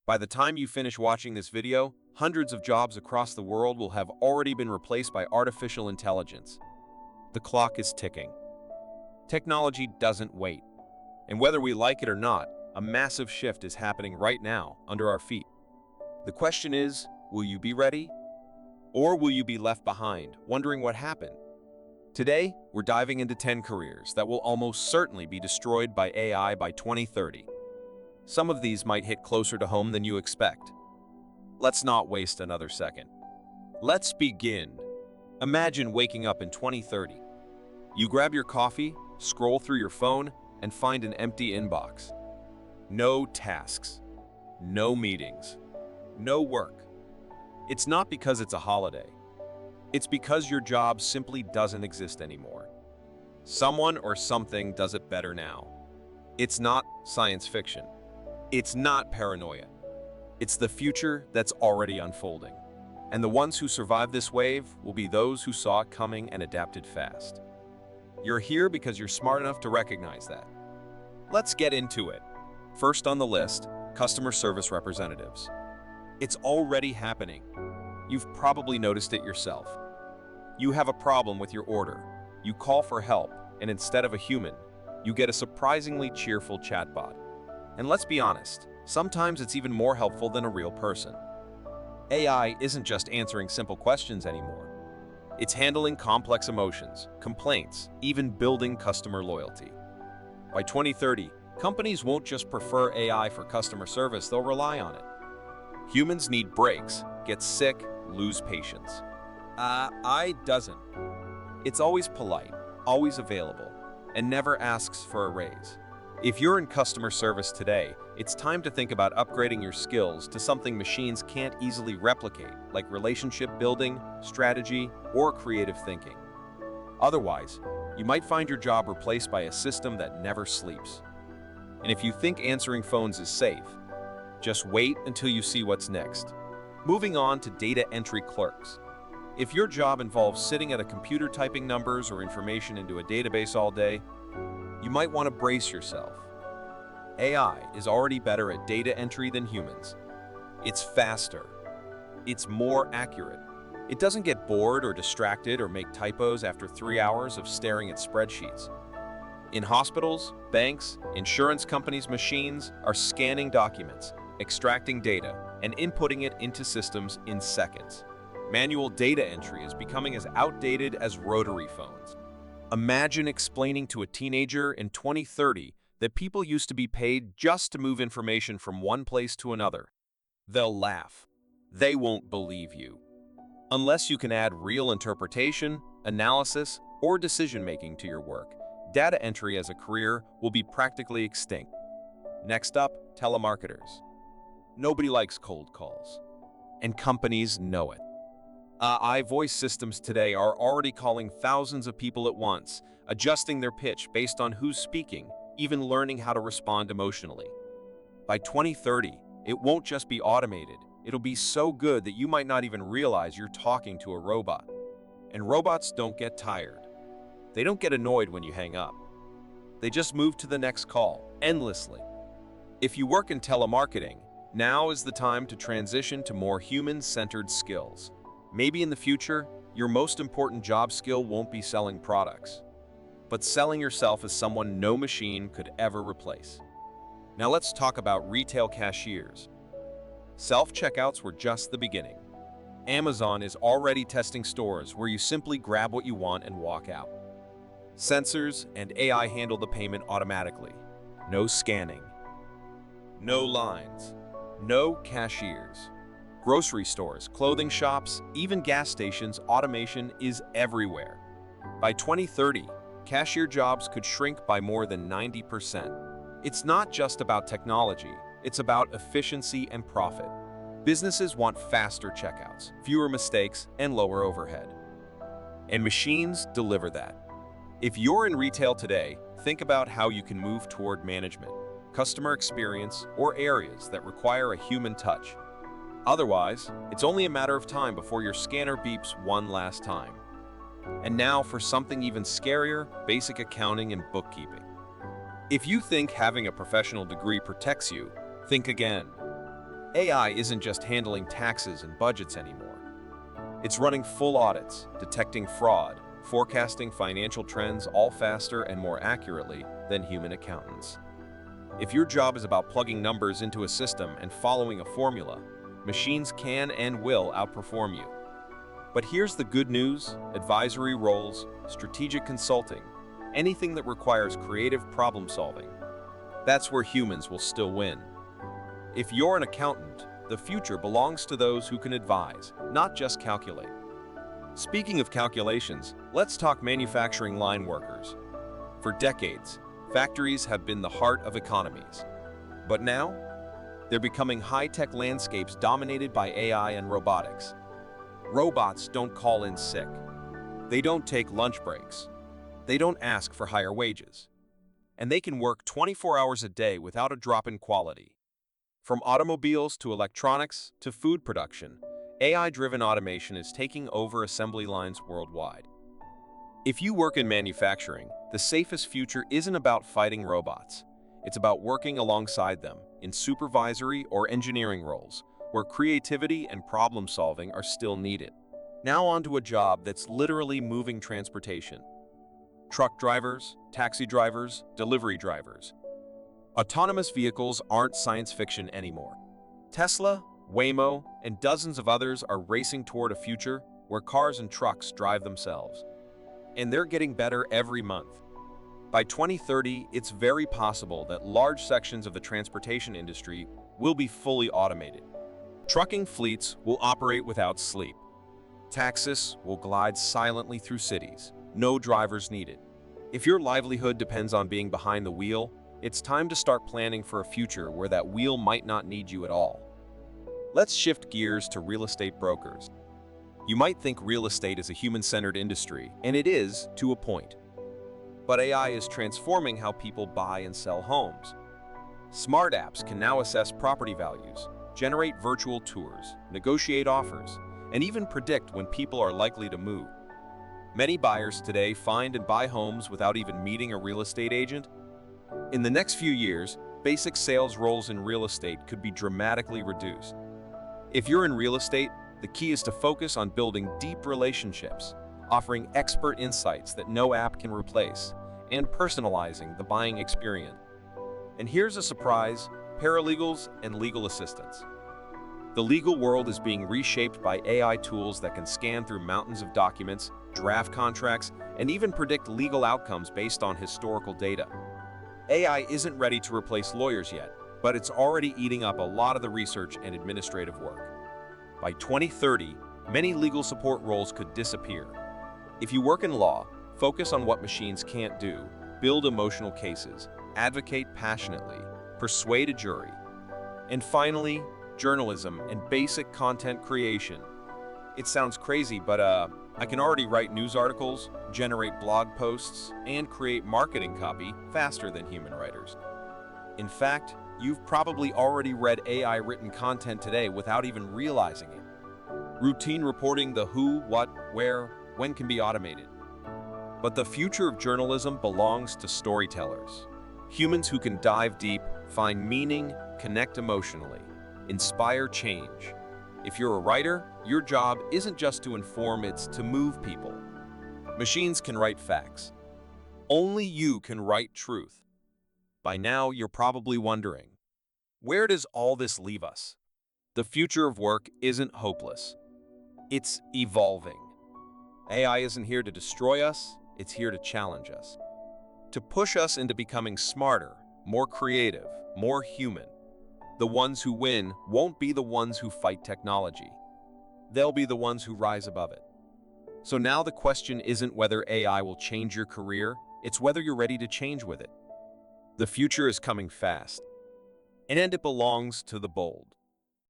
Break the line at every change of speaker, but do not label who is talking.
By the time you finish watching this video, hundreds of jobs across the world will have already been replaced by artificial intelligence. The clock is ticking. Technology doesn't wait. And whether we like it or not, a massive shift is happening right now under our feet. The question is, will you be ready? Or will you be left behind, wondering what happened? Today, we're diving into 10 careers that will almost certainly be destroyed by AI by 2030. Some of these might hit closer to home than you expect. Let's not waste another second. Let's begin. Imagine waking up in 2030. You grab your coffee, scroll through your phone, and find an empty inbox. No tasks, no meetings, no work. It's not because it's a holiday. It's because your job simply doesn't exist anymore. Someone or something does it better now. It's not science fiction. It's not paranoia. It's the future that's already unfolding. And the ones who survive this wave will be those who saw it coming and adapted fast. You're here because you're smart enough to recognize that. Let's get into it. First on the list, customer service representatives. It's already happening. You've probably noticed it yourself. You have a problem with your order. You call for help, and instead of a human, you get a surprisingly cheerful chatbot. And let's be honest, sometimes it's even more helpful than a real person. AI isn't just answering simple questions anymore. It's handling complex emotions, complaints, even building customer loyalty. By 2030, companies won't just prefer AI for customer service, they'll rely on it. Humans need breaks, get sick, lose patience. AI doesn't. It's always polite, always available, and never asks for a raise. If you're in customer service today, it's time to think about upgrading your skills to something machines can't easily replicate, like relationship building, strategy, or creative thinking. Otherwise, you might find your job replaced by a system that never sleeps. And if you think answering phones is safe, just wait until you see what's next. Moving on to data entry clerks. If your job involves sitting at a computer typing numbers or information into a database all day, you might want to brace yourself. AI is already better at data entry than humans. It's faster. It's more accurate. It doesn't get bored or distracted or make typos after 3 hours of staring at spreadsheets. In hospitals, banks, insurance companies' machines are scanning documents, extracting data, and inputting it into systems in seconds. Manual data entry is becoming as outdated as rotary phones. Imagine explaining to a teenager in 2030 that people used to be paid just to move information from one place to another. They'll laugh. They won't believe you. Unless you can add real interpretation, analysis, or decision-making to your work, data entry as a career will be practically extinct. Next up, telemarketers. Nobody likes cold calls, and companies know it. AI voice systems today are already calling thousands of people at once, adjusting their pitch based on who's speaking, even learning how to respond emotionally. By 2030, it won't just be automated, it'll be so good that you might not even realize you're talking to a robot. And robots don't get tired. They don't get annoyed when you hang up. They just move to the next call, endlessly. If you work in telemarketing, now is the time to transition to more human-centered skills. Maybe in the future, your most important job skill won't be selling products, but selling yourself as someone no machine could ever replace. Now let's talk about retail cashiers. Self-checkouts were just the beginning. Amazon is already testing stores where you simply grab what you want and walk out. Sensors and AI handle the payment automatically. No scanning. No lines. No cashiers. Grocery stores, clothing shops, even gas stations, automation is everywhere. By 2030, cashier jobs could shrink by more than 90%. It's not just about technology, it's about efficiency and profit. Businesses want faster checkouts, fewer mistakes, and lower overhead. And machines deliver that. If you're in retail today, think about how you can move toward management, customer experience, or areas that require a human touch. Otherwise, it's only a matter of time before your scanner beeps one last time. And now for something even scarier, basic accounting and bookkeeping. If you think having a professional degree protects you, think again. AI isn't just handling taxes and budgets anymore. It's running full audits, detecting fraud, forecasting financial trends all faster and more accurately than human accountants. If your job is about plugging numbers into a system and following a formula, machines can and will outperform you. But here's the good news: advisory roles, strategic consulting, anything that requires creative problem solving, that's where humans will still win. If you're an accountant, the future belongs to those who can advise, not just calculate. Speaking of calculations, let's talk manufacturing line workers. For decades, factories have been the heart of economies. But now, they're becoming high-tech landscapes dominated by AI and robotics. Robots don't call in sick. They don't take lunch breaks. They don't ask for higher wages. And they can work 24 hours a day without a drop in quality. From automobiles to electronics to food production, AI-driven automation is taking over assembly lines worldwide. If you work in manufacturing, the safest future isn't about fighting robots. It's about working alongside them in supervisory or engineering roles, where creativity and problem-solving are still needed. Now onto a job that's literally moving transportation. Truck drivers, taxi drivers, delivery drivers. Autonomous vehicles aren't science fiction anymore. Tesla, Waymo, and dozens of others are racing toward a future where cars and trucks drive themselves. And they're getting better every month. By 2030, it's very possible that large sections of the transportation industry will be fully automated. Trucking fleets will operate without sleep. Taxis will glide silently through cities, no drivers needed. If your livelihood depends on being behind the wheel, it's time to start planning for a future where that wheel might not need you at all. Let's shift gears to real estate brokers. You might think real estate is a human-centered industry, and it is to a point. But AI is transforming how people buy and sell homes. Smart apps can now assess property values, generate virtual tours, negotiate offers, and even predict when people are likely to move. Many buyers today find and buy homes without even meeting a real estate agent. In the next few years, basic sales roles in real estate could be dramatically reduced. If you're in real estate, the key is to focus on building deep relationships, offering expert insights that no app can replace, and personalizing the buying experience. And here's a surprise: paralegals and legal assistants. The legal world is being reshaped by AI tools that can scan through mountains of documents, draft contracts, and even predict legal outcomes based on historical data. AI isn't ready to replace lawyers yet, but it's already eating up a lot of the research and administrative work. By 2030, many legal support roles could disappear. If you work in law, focus on what machines can't do, build emotional cases, advocate passionately, persuade a jury. And finally, journalism and basic content creation. It sounds crazy, but I can already write news articles, generate blog posts, and create marketing copy faster than human writers. In fact, you've probably already read AI-written content today without even realizing it. Routine reporting, the who, what, where, when can be automated. But the future of journalism belongs to storytellers. Humans who can dive deep, find meaning, connect emotionally, inspire change. If you're a writer, your job isn't just to inform, it's to move people. Machines can write facts. Only you can write truth. By now, you're probably wondering, where does all this leave us? The future of work isn't hopeless. It's evolving. AI isn't here to destroy us, it's here to challenge us. To push us into becoming smarter, more creative, more human. The ones who win won't be the ones who fight technology. They'll be the ones who rise above it. So now the question isn't whether AI will change your career, it's whether you're ready to change with it. The future is coming fast, and it belongs to the bold.